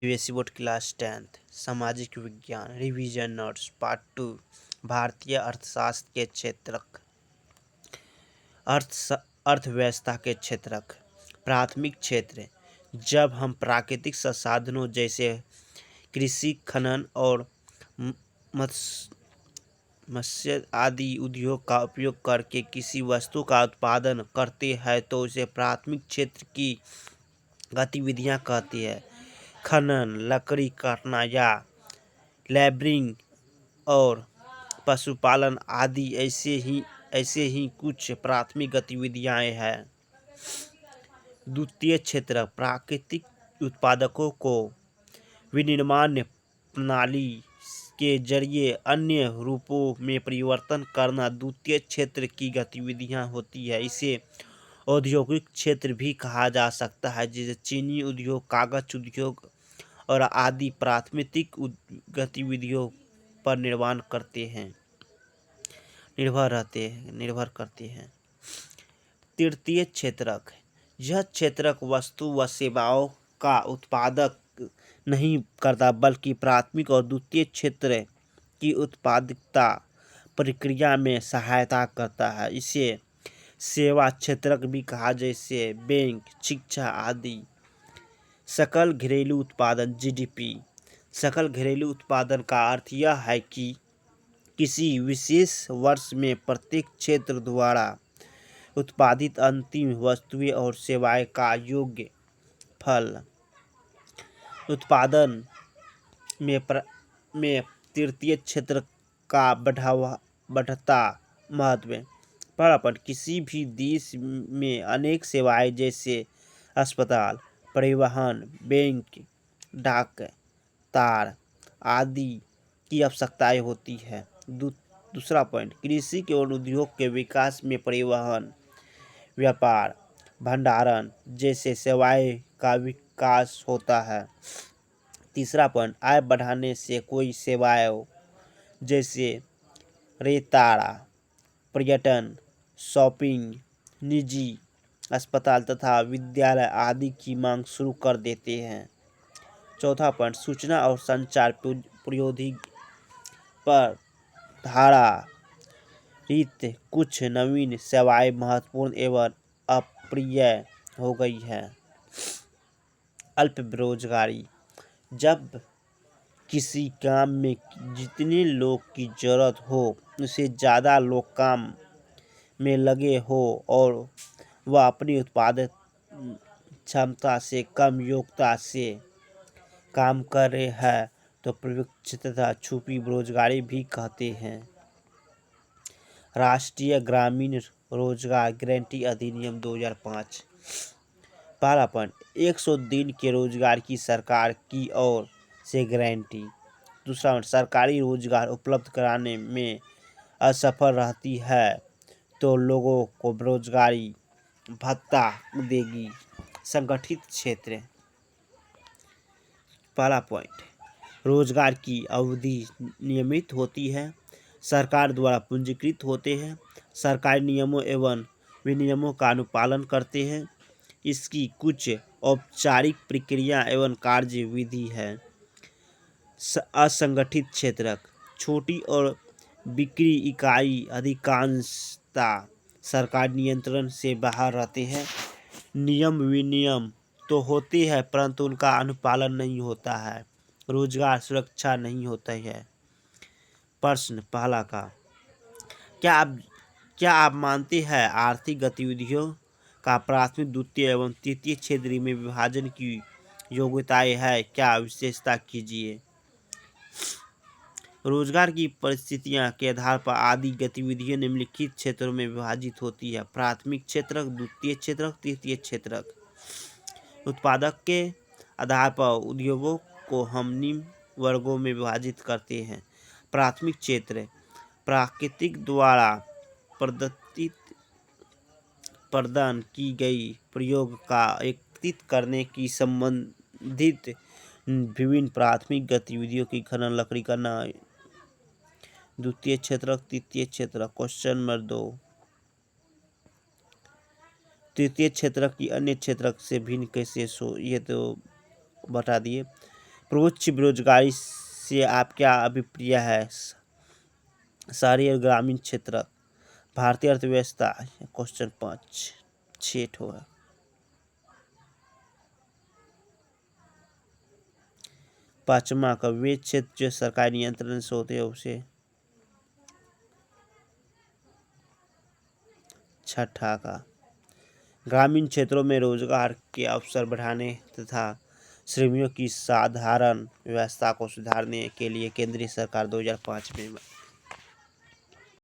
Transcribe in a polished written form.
USC board class 10th सामाजिक विज्ञान revision notes part 2 भारतीय अर्थशास्त्र के क्षेत्रक अर्थव्यवस्था के क्षेत्रक प्राथमिक क्षेत्र। जब हम प्राकृतिक संसाधनों जैसे कृषि खनन और म- मत्स्य मत्स्य आदि उद्योग का उपयोग करके किसी वस्तु का उत्पादन करते हैं तो उसे प्राथमिक क्षेत्र की गतिविधियां कहती है। खनन, लकड़ी काटना या लेबरिंग और पशुपालन आदि ऐसे ही कुछ प्राथमिक गतिविधियां हैं। द्वितीय क्षेत्र प्राकृतिक उत्पादों को विनिर्माण प्रणाली के जरिए अन्य रूपों में परिवर्तन करना द्वितीय क्षेत्र की गतिविधियां होती है। इसे औद्योगिक क्षेत्र भी कहा जा सकता है, जैसे चीनी उद्योग, कागज उद्योग और आदि प्राथमिक गतिविधियों पर निर्भर करते हैं। तृतीय क्षेत्रक यह क्षेत्रक वस्तु व सेवाओं का उत्पादक नहीं करता बल्कि प्राथमिक और द्वितीय क्षेत्र की उत्पादकता प्रक्रिया में सहायता करता है। इसे सेवा क्षेत्रक भी कहा, जैसे बैंक, शिक्षा आदि। सकल घरेलू उत्पादन जीडीपी। सकल घरेलू उत्पादन का अर्थ यह है कि किसी विशेष वर्ष में प्रत्येक क्षेत्र द्वारा उत्पादित अंतिम वस्तुएं और सेवाएं का योग्य फल। उत्पादन में तृतीय क्षेत्र का बढ़ता महत्व। पर किसी भी देश में अनेक सेवाएं जैसे अस्पताल, परिवहन, बैंक, डाक, तार आदि की आवश्यकताएं होती है। दूसरा पॉइंट, कृषि के और उद्योग के विकास में परिवहन, व्यापार, भंडारण जैसे सेवाएं का विकास होता है। तीसरा पॉइंट, आय बढ़ाने से कोई सेवाएं जैसे रेताड़ा, पर्यटन, शॉपिंग, निजी अस्पताल तथा विद्यालय आदि की मांग शुरू कर देते हैं। चौथा पॉइंट, सूचना और संचार प्रौद्योगिकी पर आधारित कुछ नवीन सेवाएं महत्वपूर्ण एवं अप्रिय हो गई है। अल्प बेरोजगारी। जब किसी काम में जितने लोग की जरूरत हो उससे ज़्यादा लोग काम में लगे हो और वह अपनी उत्पादक क्षमता से कम योग्यता से काम कर रहे हैं तो प्रत्यक्ष तथा छुपी बेरोजगारी भी कहते हैं। राष्ट्रीय ग्रामीण रोजगार गारंटी अधिनियम 2005। पहला पॉइंट, 100 दिन के रोजगार की सरकार की ओर से गारंटी। दूसरा पॉइंट, सरकारी रोजगार उपलब्ध कराने में असफल रहती है तो लोगों को बेरोजगारी भत्ता देगी। संगठित क्षेत्र। पहला पॉइंट, रोजगार की अवधि नियमित होती है, सरकार द्वारा पूंजीकृत होते हैं, सरकारी नियमों एवं विनियमों का अनुपालन करते हैं। इसकी कुछ औपचारिक प्रक्रिया एवं कार्य विधि है। असंगठित क्षेत्र, छोटी और बिक्री इकाई अधिकांशतः सरकार नियंत्रण से बाहर रहते हैं। नियम विनियम तो होते हैं परंतु उनका अनुपालन नहीं होता है, रोजगार सुरक्षा नहीं होता है। प्रश्न पहला का, क्या आप मानते हैं आर्थिक गतिविधियों का प्राथमिक, द्वितीय एवं तृतीय क्षेत्र में विभाजन की योग्यताएं है? क्या विशेषता कीजिए। रोजगार की परिस्थितियां के आधार पर आदि गतिविधियां निम्नलिखित क्षेत्रों में विभाजित होती है। प्राथमिक क्षेत्रक, द्वितीय क्षेत्रक, तृतीय क्षेत्रक। उत्पादक के आधार पर उद्योगों को हम निम्न वर्गों में विभाजित करते हैं। प्राथमिक क्षेत्र प्राकृतिक द्वारा प्रदान की गई प्रयोग का एकत्रित करने की संबंधित विभिन्न प्राथमिक गतिविधियों की खनन, लकड़ी करना। द्वितीय क्षेत्रक, तृतीय क्षेत्रक। क्वेश्चन नंबर 2, तृतीय क्षेत्रक की अन्य क्षेत्रक से भिन्न कैसे? ये तो बता दिए। प्रवृत्ति बेरोजगारी से आप क्या अभिप्राय है? शहरी और ग्रामीण क्षेत्र, भारतीय अर्थव्यवस्था। क्वेश्चन 5 6 ठो है। पांचवा का वे क्षेत्र जो सरकारी नियंत्रण से होते हैं उसे। छठा का ग्रामीण क्षेत्रों में रोजगार के अवसर बढ़ाने तथा श्रमिकों की साधारण व्यवस्था को सुधारने के लिए केंद्रीय सरकार 2005 में